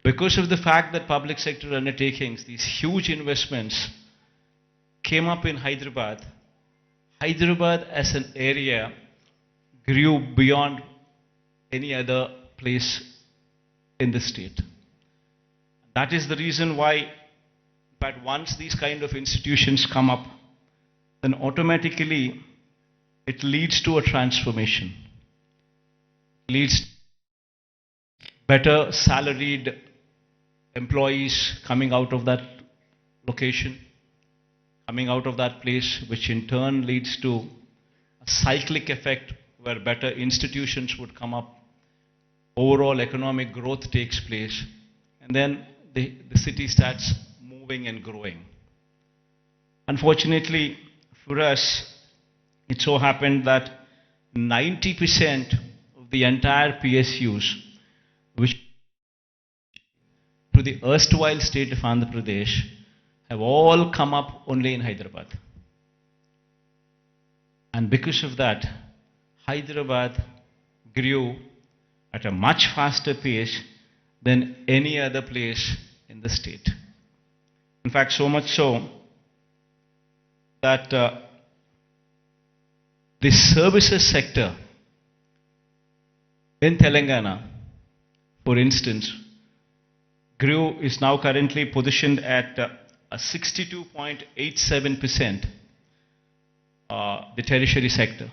Because of the fact that public sector undertakings, these huge investments came up in Hyderabad, Hyderabad as an area grew beyond any other place in the state. That is the reason why, but once these kind of institutions come up, then automatically it leads to a transformation. Leads better salaried employees coming out of that location, coming out of that place, which in turn leads to a cyclic effect where better institutions would come up, overall economic growth takes place, and then the city starts moving and growing. Unfortunately for us, it so happened that 90% of the entire PSUs, which to the erstwhile state of Andhra Pradesh, have all come up only in Hyderabad. And because of that, Hyderabad grew at a much faster pace than any other place in the state. In fact, so much so that the services sector in Telangana, for instance, is now currently positioned at a 62.87%, the tertiary sector,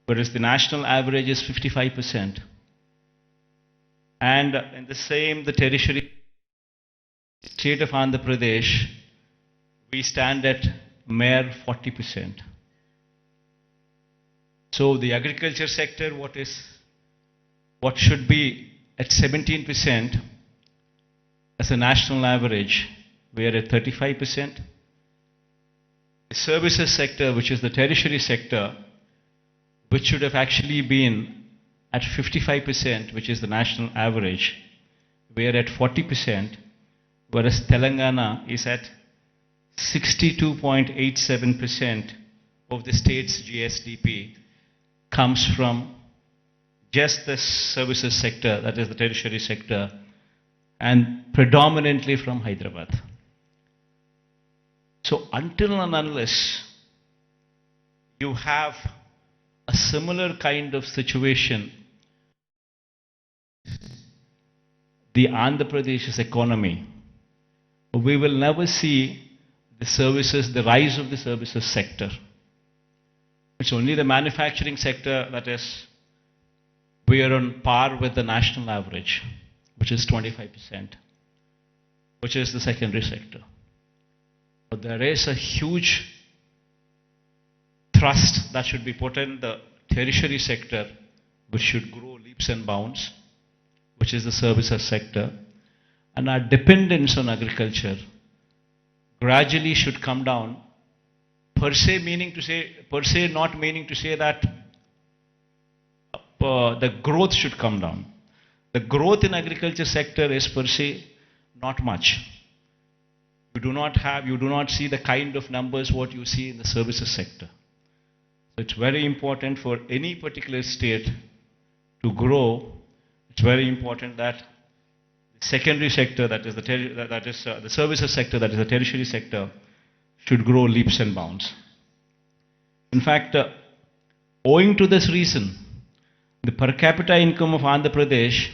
whereas the national average is 55%. And in the same, the tertiary state of Andhra Pradesh, we stand at mere 40%. So the agriculture sector, what should be at 17% as a national average, we are at 35%. The services sector, which is the tertiary sector, which should have actually been at 55%, which is the national average, we are at 40%, whereas Telangana is at 62.87% of the state's GSDP comes from just the services sector, that is the tertiary sector, and predominantly from Hyderabad. So until and unless you have a similar kind of situation, the Andhra Pradesh's economy, we will never see the rise of the services sector. It's only the manufacturing sector that is, we are on par with the national average, which is 25%, which is the secondary sector. But there is a huge thrust that should be put in the tertiary sector, which should grow leaps and bounds, which is the services sector. And our dependence on agriculture gradually should come down, per se not meaning to say that the growth should come down. The growth in agriculture sector is per se not much. You do not see the kind of numbers what you see in the services sector. So it's very important for any particular state to grow. It's very important that the secondary sector, that is the services sector, that is the tertiary sector, should grow leaps and bounds. In fact, owing to this reason, the per capita income of Andhra Pradesh,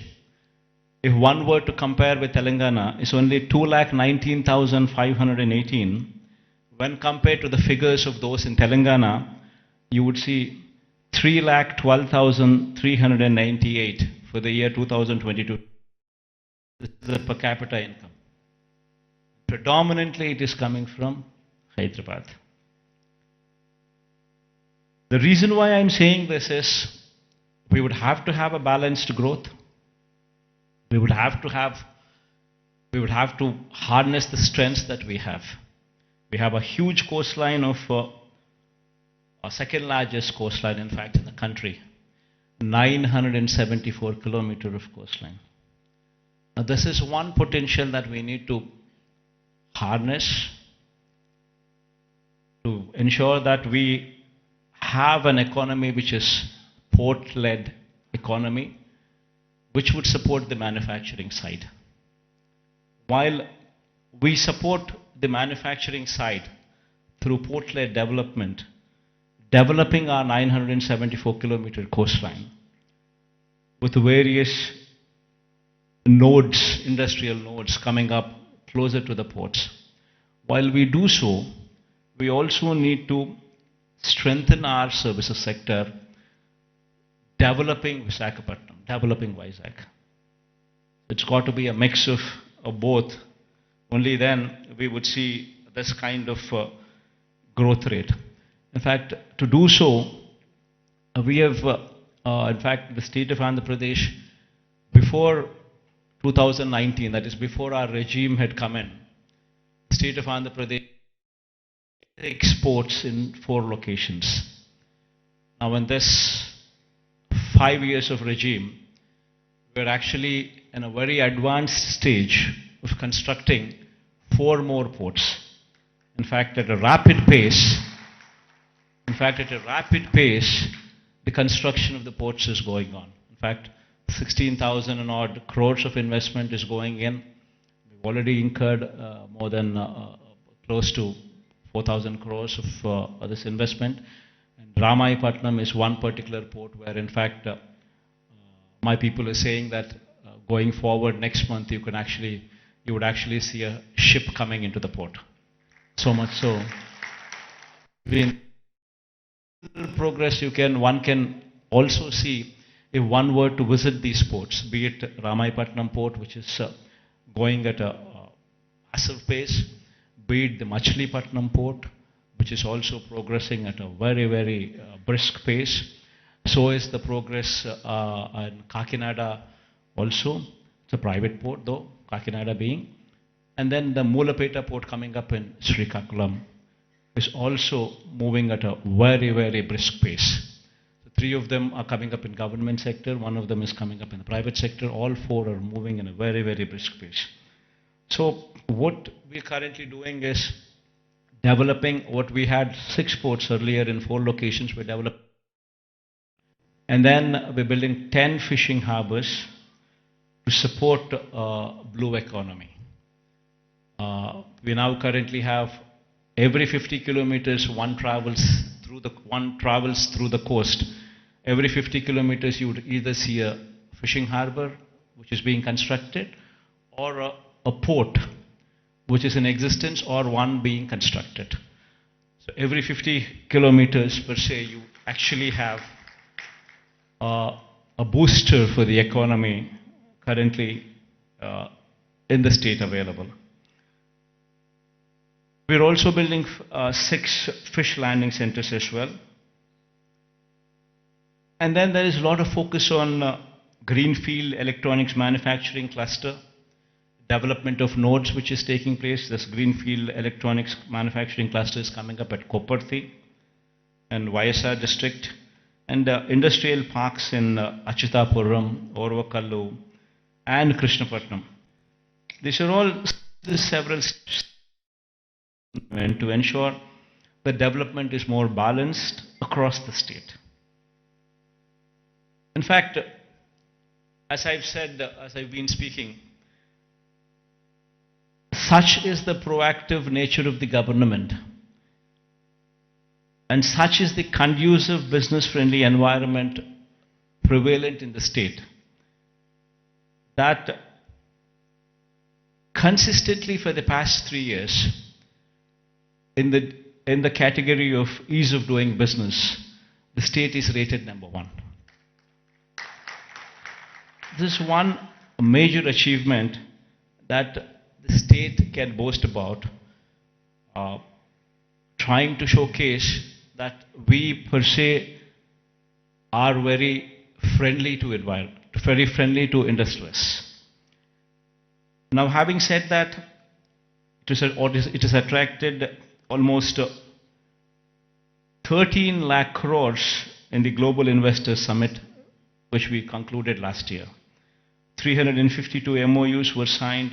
if one were to compare with Telangana, is only 2,19,518. When compared to the figures of those in Telangana, you would see 3,12,398 for the year 2022. This is the per capita income. Predominantly it is coming from Hyderabad. The reason why I'm saying this is we would have to have a balanced growth. We would have to harness the strengths that we have. We have a huge coastline of our second largest coastline, in fact, in the country, 974 kilometers of coastline. Now, this is one potential that we need to harness to ensure that we have an economy which is port-led economy, which would support the manufacturing side. while we support the manufacturing side through port-led development, developing our 974-kilometer coastline with various nodes, industrial nodes coming up closer to the ports. While we do so, we also need to strengthen our services sector, developing Visakhapatnam, developing Vizag. It's got to be a mix of both. Only then we would see this kind of growth rate. In fact, to do so, we have, in fact, the state of Andhra Pradesh, before 2019, that is before our regime had come in, the state of Andhra Pradesh exports in 4 locations. Now in this 5 years of regime, we're actually in a very advanced stage of constructing 4 more ports. In fact, at a rapid pace, the construction of the ports is going on. In fact, 16,000 and odd crores of investment is going in. We've already incurred more than close to 4,000 crores of this investment. And Ramayapatnam is one particular port where, in fact, my people are saying that going forward next month, you would actually see a ship coming into the port. So much so, in progress, one can also see, if one were to visit these ports, be it Ramayapatnam port, which is going at a massive pace, be it the Machilipatnam port, which is also progressing at a very, very brisk pace. So is the progress in Kakinada also. It's a private port though, Kakinada being. And then the Mulapeta port coming up in Srikakulam is also moving at a very, very brisk pace. So 3 of them are coming up in government sector, 1 of them is coming up in the private sector. All 4 are moving in a very, very brisk pace. So what we're currently doing is developing what we had 6 ports earlier in 4 locations. We're developing, and then we're building 10 fishing harbors to support blue economy. We now currently have every 50 kilometers one travels through the coast. Every 50 kilometers you would either see a fishing harbor which is being constructed, or a port which is in existence, or one being constructed. So every 50 kilometers per se, you actually have a booster for the economy currently in the state available. We're also building 6 fish landing centers as well. And then there is a lot of focus on greenfield electronics manufacturing cluster, development of nodes which is taking place. This greenfield electronics manufacturing cluster is coming up at Koparthi and YSR district, and industrial parks in Achutapuram, Orvakallu and Krishnapatnam. These are all several steps to ensure the development is more balanced across the state. In fact, as I've said, as I've been speaking, such is the proactive nature of the government, and such is the conducive business-friendly environment prevalent in the state, that consistently for the past 3 years, in the category of ease of doing business, the state is rated number 1. This is one major achievement that the state can boast about, trying to showcase that we per se are very friendly to environment, very friendly to industrialists. Now, having said that, it has attracted almost 13 lakh crores in the Global Investors Summit, which we concluded last year. 352 MOUs were signed,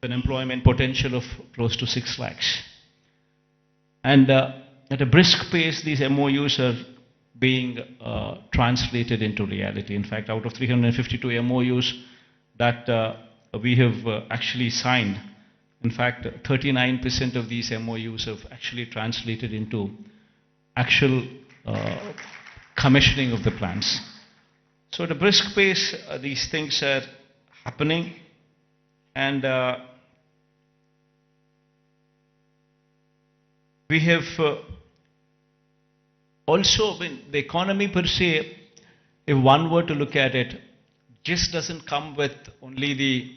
an employment potential of close to 6 lakhs. And at a brisk pace, these MOUs are being translated into reality. In fact, out of 352 MOUs that we have actually signed. In fact, 39% of these MOUs have actually translated into actual commissioning of the plants. So at a brisk pace, these things are happening, and we have also, the economy per se, if one were to look at it, just doesn't come with only the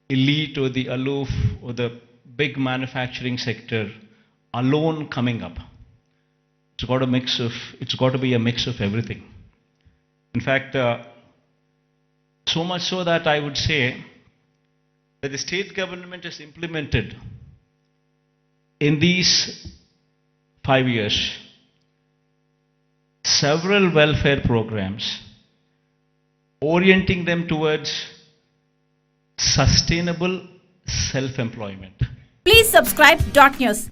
elite or the aloof or the big manufacturing sector alone coming up. It's got to be a mix of everything. In fact, so much so that I would say that the state government has implemented in these 5 years several welfare programs orienting them towards sustainable self-employment. Please subscribe Dot News.